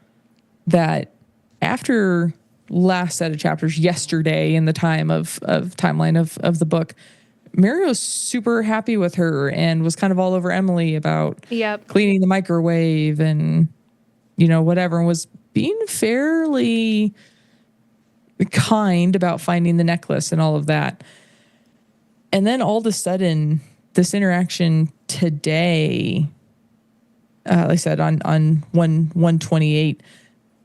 that after last set of chapters yesterday in the timeline of the book, Mario's super happy with her and was kind of all over Emily about cleaning the microwave and, whatever, and was being fairly kind about finding the necklace and all of that. And then all of a sudden, this interaction today, like I said, on 128,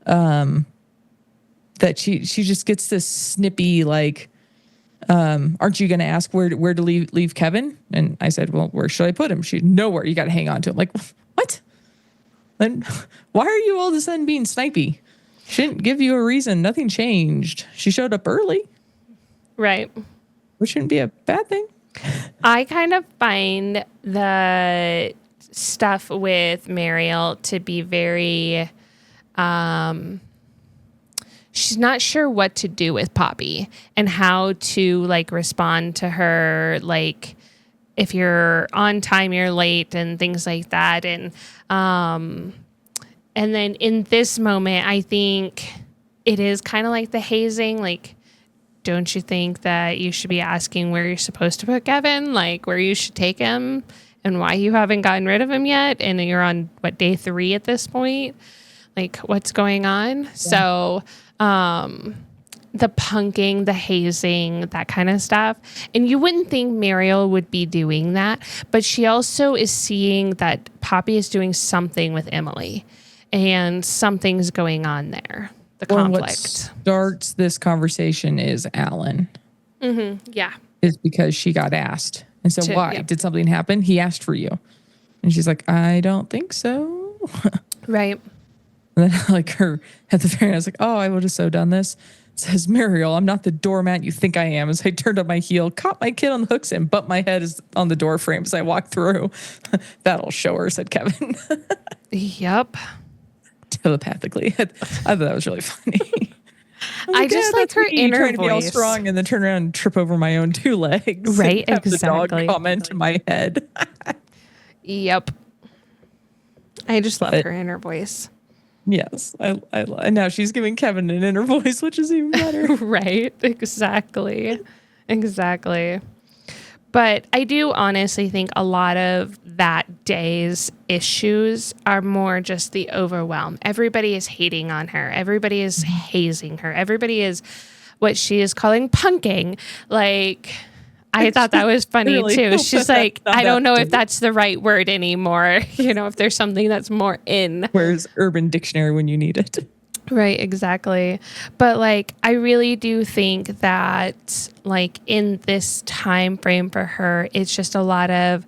that she just gets this snippy, like, aren't you going to ask where to leave Kevin? And I said, well, where should I put him? She, nowhere. You got to hang on to him. Like, what? Then why are you all of a sudden being snipey? She didn't give you a reason. Nothing changed. She showed up early. Right. Which shouldn't be a bad thing. I kind of find the stuff with Mariel to be very, she's not sure what to do with Poppy and how to like respond to her, like if you're on time, you're late and things like that. And then in this moment, I think it is kind of like the hazing, like, don't you think that you should be asking where you're supposed to put Kevin, like where you should take him and why you haven't gotten rid of him yet? And you're on day 3 at this point, like what's going on? Yeah. So, the punking, the hazing, that kind of stuff. And you wouldn't think Mariel would be doing that, but she also is seeing that Poppy is doing something with Emily and something's going on there. The conflict. What starts this conversation is Alan. Mm-hmm. Yeah. Is because she got asked. And so why? Yep. Did something happen? He asked for you. And she's like, I don't think so. Right. And then like her at the very end, I was like, oh, I would have so done this. It says, Mariel, I'm not the doormat you think I am. As I turned up my heel, caught my kid on the hooks and bumped my head on the door frame as I walked through. That'll show her, said Kevin. Yep. Telepathically. I thought that was really funny. I just like her inner trying voice. To be all strong and then turn around and trip over my own 2 legs. Right, and have exactly. The dog comment in my head. Yep. I just love her inner voice. Yes. And now she's giving Kevin an inner voice, which is even better. Right. Exactly. But I do honestly think a lot of that day's issues are more just the overwhelm. Everybody is hating on her. Everybody is hazing her. Everybody is what she is calling punking. Like, I thought that was funny really too. She's like, I don't know if that's the right word anymore. If there's something that's more in. Where's Urban Dictionary when you need it? Right, exactly. But like, I really do think that like in this time frame for her, it's just a lot of,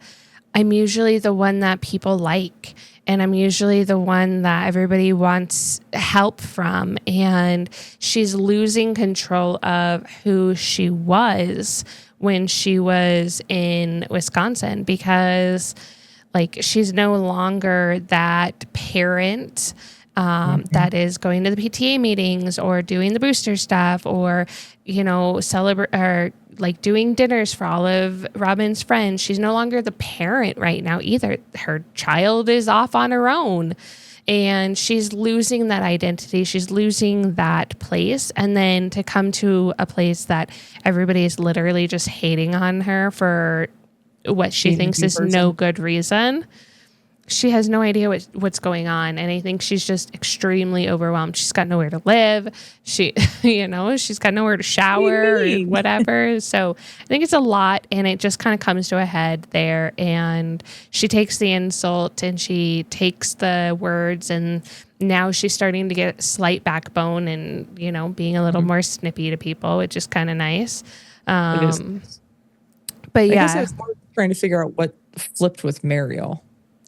I'm usually the one that people like, and I'm usually the one that everybody wants help from. And she's losing control of who she was when she was in Wisconsin, because like she's no longer that parent that is going to the PTA meetings or doing the booster stuff or, celebrate or like doing dinners for all of Robin's friends. She's no longer the parent right now either. Her child is off on her own and she's losing that identity. She's losing that place. And then to come to a place that everybody is literally just hating on her for what she thinks is no good reason. She has no idea what's going on. And I think she's just extremely overwhelmed. She's got nowhere to live. She's got nowhere to shower or whatever. So I think it's a lot. And it just kind of comes to a head there. And she takes the insult and she takes the words. And now she's starting to get slight backbone and, being a little more snippy to people, which is kind of nice. It is. But yeah. I guess I was more trying to figure out what flipped with Mariel.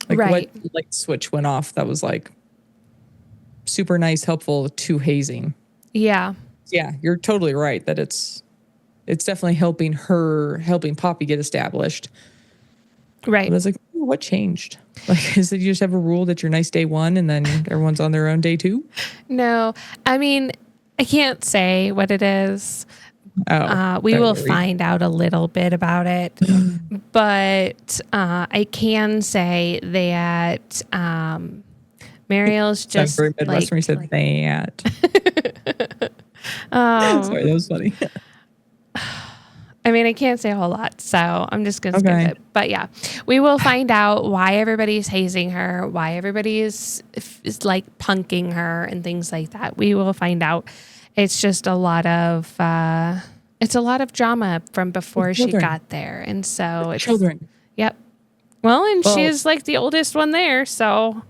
Like right. What light switch went off that was like super nice, helpful to hazing. Yeah. Yeah, you're totally right that it's it's definitely helping Poppy get established. Right. But I was like, what changed? Like, is it you just have a rule that you're nice day one and then everyone's on their own day two? No, I mean, I can't say what it is. We will find out a little bit about it, but I can say that Mariel's just very Midwestern. He said that. Sorry, that was funny. I mean, I can't say a whole lot, so I'm just going to skip it. But yeah, we will find out why everybody's hazing her, why everybody is like punking her and things like that. We will find out. It's just a lot of drama from before she got there. And so it's children. Yep. Well, and she is like the oldest one there, so.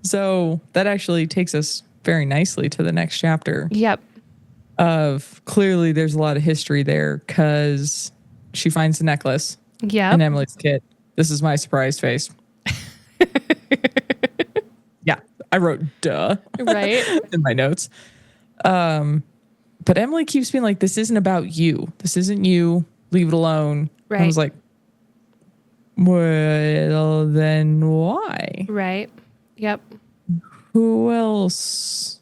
So that actually takes us very nicely to the next chapter. Yep. Of clearly there's a lot of history there because she finds the necklace in Emily's kit. This is my surprised face. Yeah, I wrote duh right in my notes. But Emily keeps being like, this isn't about you. This isn't you. Leave it alone. Right. I was like, well, then why? Right. Yep. Who else?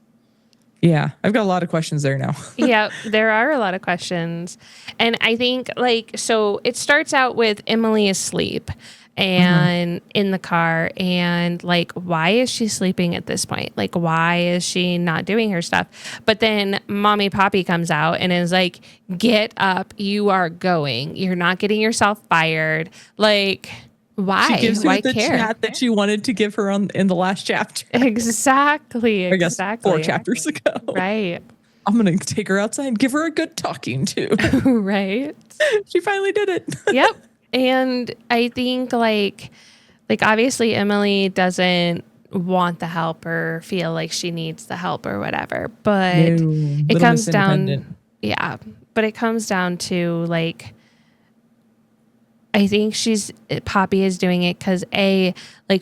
Yeah, I've got a lot of questions there now. Yeah, there are a lot of questions. And I think, so it starts out with Emily asleep and in the car. And, why is she sleeping at this point? Why is she not doing her stuff? But then Mommy Poppy comes out and is like, get up. You are going. You're not getting yourself fired. Why? She gives her why the care? chat that she wanted to give her in the last chapter. Exactly. I guess 4 chapters ago. Right. I'm going to take her outside and give her a good talking to. Right. She finally did it. Yep. And I think obviously Emily doesn't want the help or feel like she needs the help or whatever, but it comes down. Yeah. But it comes down to I think Poppy is doing it because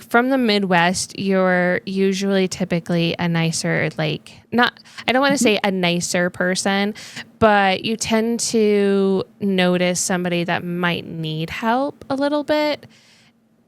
from the Midwest, you're usually typically a nicer, I don't want to say a nicer person, but you tend to notice somebody that might need help a little bit.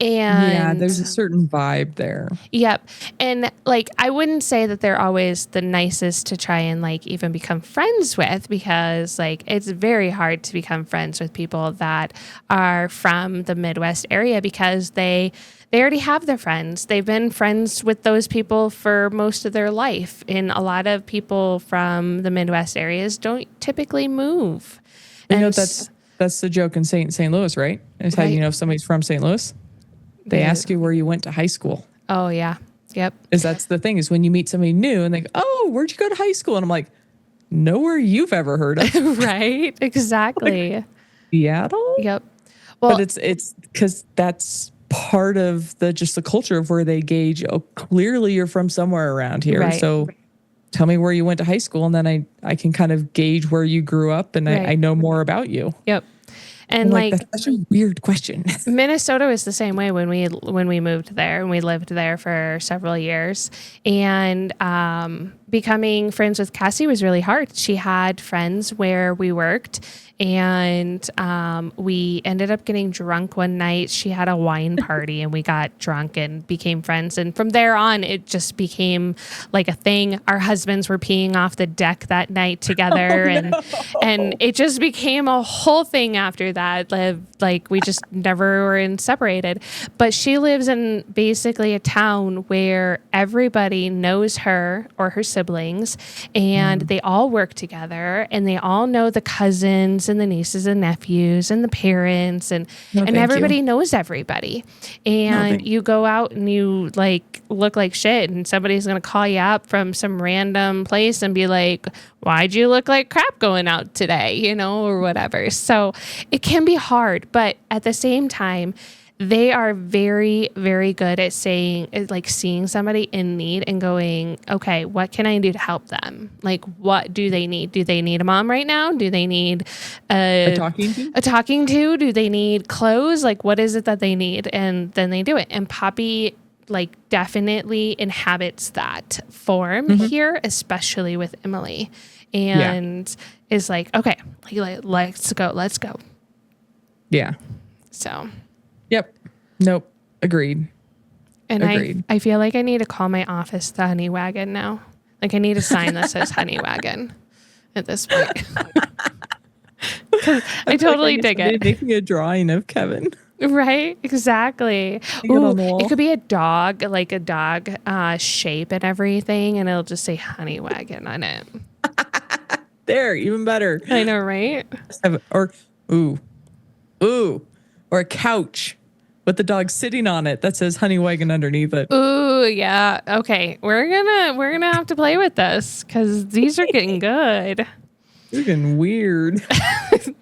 And yeah, there's a certain vibe there. Yep. And I wouldn't say that they're always the nicest to try and even become friends with, because it's very hard to become friends with people that are from the Midwest area because they already have their friends. They've been friends with those people for most of their life. And a lot of people from the Midwest areas don't typically move. That's the joke in St. Louis, right? It's how you know if somebody's from St. Louis. They ask you where you went to high school. Oh, yeah. Yep. That's the thing is when you meet somebody new and they go, oh, where'd you go to high school? And I'm like, nowhere you've ever heard of. Right. Exactly. Seattle? Yep. Well, but it's because that's part of the culture of where they gauge, oh, clearly you're from somewhere around here. Right. So tell me where you went to high school and then I can kind of gauge where you grew up and I know more about you. Yep. And that's such a weird question. Minnesota was the same way when we moved there, and we lived there for several years. And becoming friends with Cassie was really hard. She had friends where we worked, and we ended up getting drunk one night. She had a wine party, and we got drunk and became friends. And from there on, it just became a thing. Our husbands were peeing off the deck that night together, and it just became a whole thing after that. We just never were separated. But she lives in basically a town where everybody knows her or her siblings, and they all work together, and they all know the cousins and the nieces and nephews and the parents, and everybody knows everybody. And you go out and you look like shit, and somebody's going to call you up from some random place and be like, why'd you look like crap going out today, or whatever. So it can be hard, but at the same time, they are very, very good at seeing somebody in need and going, okay, what can I do to help them? What do they need? Do they need a mom right now? Do they need a talking to? Do they need clothes? What is it that they need? And then they do it. And Poppy like definitely inhabits that form here, especially with Emily, and is like, okay, let's go. Yeah. So. Yep. Nope. Agreed. And I feel like I need to call my office the Honey Wagon now. Like I need to sign this as Honey Wagon at this point. I totally dig it. Making a drawing of Kevin. Right? Exactly. Ooh, it could be a dog, like a dog shape and everything, and it'll just say Honey Wagon on it. There, even better. I know, right? Or a couch with the dog sitting on it that says Honey Wagon underneath it. Ooh, yeah. Okay, we're gonna have to play with this because these are getting good. They're getting weird.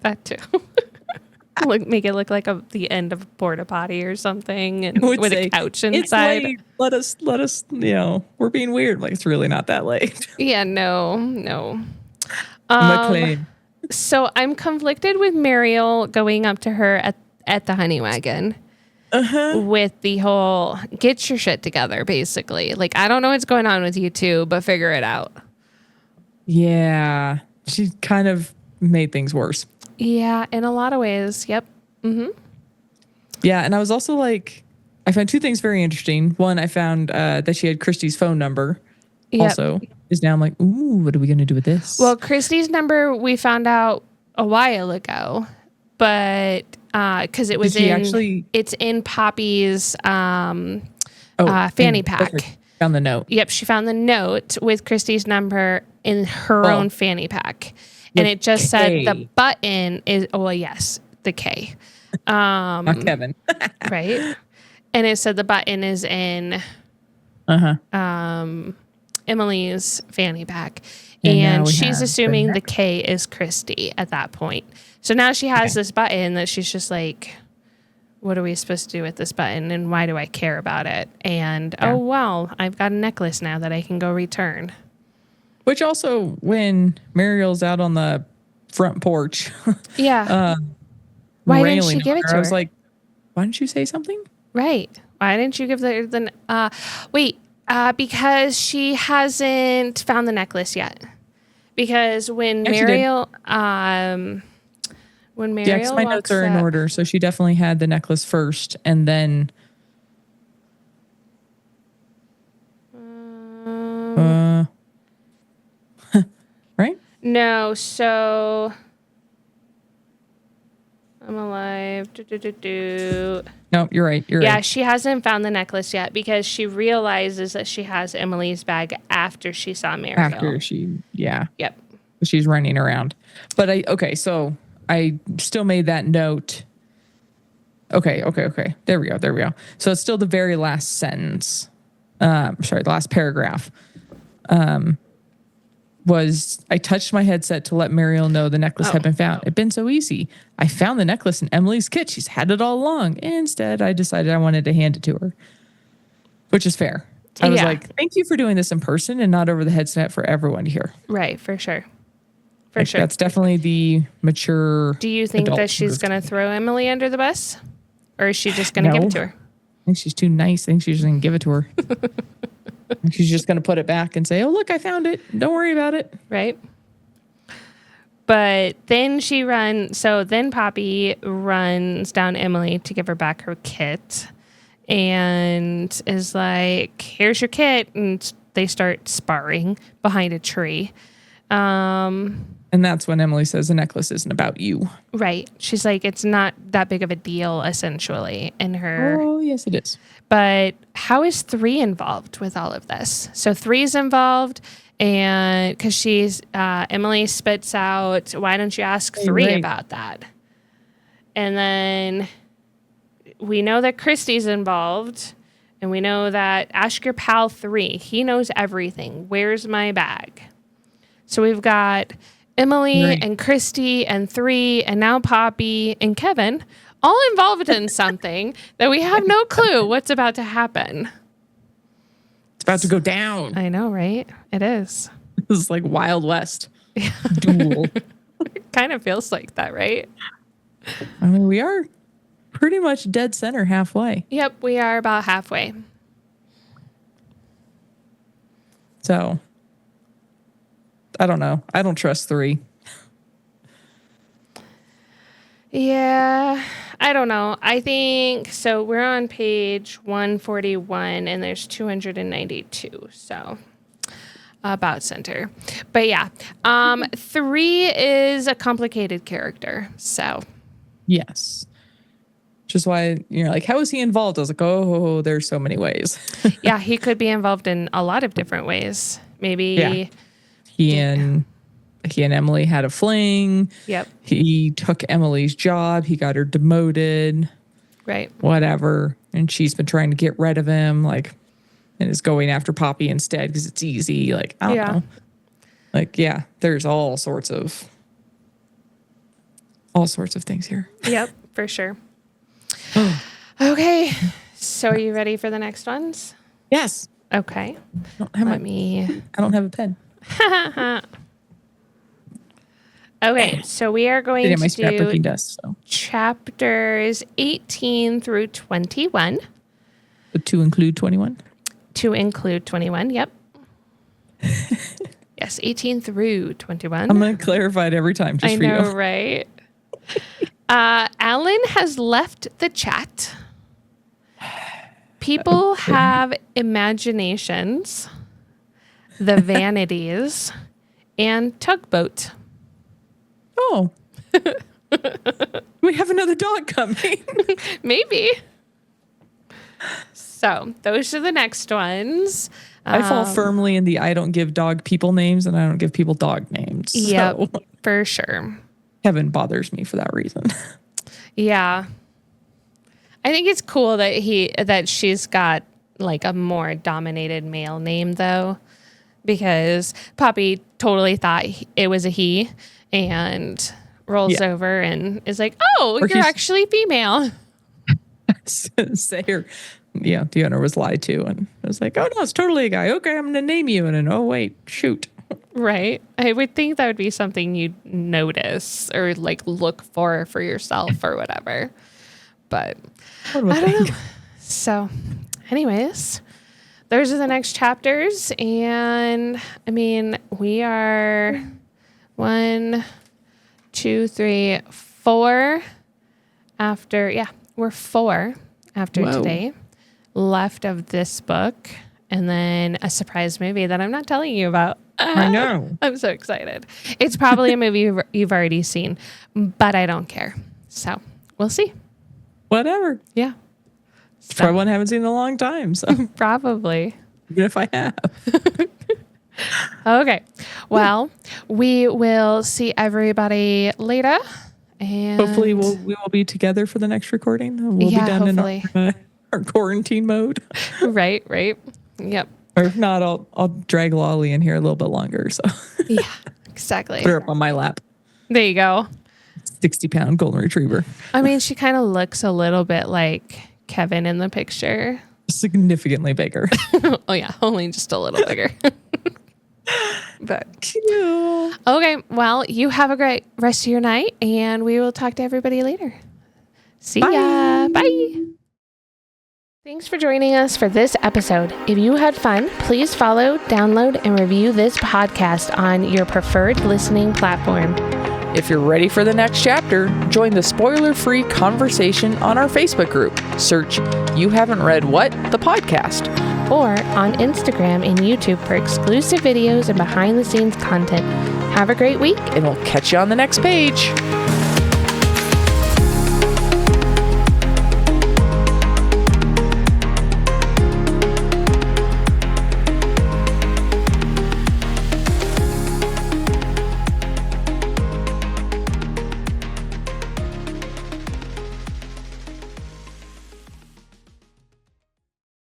That too. Make it look like the end of a porta potty or something, and with a couch inside. It's late. Let us. We're being weird. Like it's really not that late. Yeah, no. McLean. So I'm conflicted with Mariel going up to her at the Honey Wagon. With the whole get your shit together, basically. Like, I don't know what's going on with you two, but figure it out. Yeah. She kind of made things worse. Yeah, in a lot of ways. Yep. Yeah, and I was also like, I found two things very interesting. One, I found that she had Christy's phone number. Yep. Also, is now I'm like, ooh, what are we going to do with this? Well, Christy's number we found out a while ago, but because it was it's in Poppy's fanny pack. Perfect. Found the note. Yep, she found the note with Christy's number in her own fanny pack. And it just said the button is, yes, the K. Not Kevin. Right? And it said the button is in Emily's fanny pack. And she's assuming the K is Christy at that point. So now she has this button that she's just like, what are we supposed to do with this button? And why do I care about it? And, I've got a necklace now that I can go return. Which also, when Mariel's out on the front porch, why didn't she give it to her? I was like, why didn't you say something? Right. Why didn't you give because she hasn't found the necklace yet. Because when Mariel, my notes are in order, so she definitely had the necklace first, and then. Right? No, so I'm alive. No, you're right. Yeah, she hasn't found the necklace yet because she realizes that she has Emily's bag after she saw Mariel. Yep. She's running around. But so I still made that note. Okay. There we go. So it's still the very last sentence. The last paragraph. Was I touched my headset to let Mariel know the necklace had been found. It'd been so easy. I found the necklace in Emily's kit. She's had it all along. Instead, I decided I wanted to hand it to her, which is fair. I was like, thank you for doing this in person and not over the headset for everyone to hear. Right, for sure. That's definitely the mature. Do you think that she's going to throw Emily under the bus? Or is she just going to give it to her? I think she's too nice. I think she's just going to give it to her. She's just going to put it back and say, oh, look, I found it. Don't worry about it. Right. But then then Poppy runs down Emily to give her back her kit and is like, here's your kit. And they start sparring behind a tree. And that's when Emily says the necklace isn't about you. Right. She's like, it's not that big of a deal, essentially, in her. Oh, yes, it is. But how is 3 involved with all of this? So 3's involved, and because Emily spits out, why don't you ask 3 about that? And then we know that Christy's involved, and we know that ask your pal 3. He knows everything. Where's my bag? So we've got Emily and Christy and 3 and now Poppy and Kevin all involved in something that we have no clue what's about to happen. It's about to go down. I know, right? It is. This is like Wild West. Duel. It kind of feels like that, right? I mean, we are pretty much dead center halfway. Yep, we are about halfway. So I don't know. I don't trust 3. Yeah, I don't know. I think so. We're on page 141 and there's 292. So about center. But yeah, 3 is a complicated character. So Yes. Which is why you're like, how is he involved? I was like, oh, there's so many ways. yeah, he could be involved in a lot of different ways. Maybe He and Emily had a fling. Yep. He took Emily's job. He got her demoted. Right. Whatever. And she's been trying to get rid of him, like, and is going after Poppy instead because it's easy. Like, I don't know. Like, yeah, there's all sorts of things here. Yep, for sure. Okay. So are you ready for the next ones? Yes. Okay. I don't have a pen. Okay, so we are going to do so. chapters 18 through 21. To include 21? To include 21, yep. Yes, 18 through 21. I'm going to clarify it every time just I for know, you. right? Alan has left the chat. People have imaginations, the vanities, and tugboat. Oh. We have another dog coming. Maybe. So those are the next ones. I fall firmly in the I don't give dog people names and I don't give people dog names. Yep, So for sure. Kevin bothers me for that reason. Yeah. I think it's cool that she's got like a more dominated male name though, because Poppy totally thought it was a he and rolls over and is like, "Oh, you're actually female." Say her, Deanna was lied to, and I was like, "Oh no, it's totally a guy. Okay, I'm gonna name you." And then, oh wait, shoot. Right. I would think that would be something you'd notice or like look for yourself or whatever. But I don't know. So, anyways, those are the next chapters, and I mean, we are 1, 2, 3, 4 after. Yeah, we're 4 after today left of this book, and then a surprise movie that I'm not telling you about. I know. I'm so excited. It's probably a movie you've already seen, but I don't care. So we'll see. Whatever. Yeah. It's probably one I haven't seen in a long time. So probably. Even if I have. Okay. Well, we will see everybody later. And hopefully we will be together for the next recording. We'll be done hopefully. in our quarantine mode. Right. Yep. Or if not, I'll drag Lolly in here a little bit longer. So yeah, exactly. Put her up on my lap. There you go. 60-pound golden retriever. I mean, she kind of looks a little bit like Kevin in the picture. Significantly bigger. Oh yeah, only just a little bigger. But cute. Okay, well, you have a great rest of your night, and we will talk to everybody later. See ya. Bye. Thanks for joining us for this episode. If you had fun, please follow, download, and review this podcast on your preferred listening platform. If you're ready for the next chapter, join the spoiler-free conversation on our Facebook group. Search You Haven't Read What? The podcast. Or on Instagram and YouTube for exclusive videos and behind-the-scenes content. Have a great week. And we'll catch you on the next page.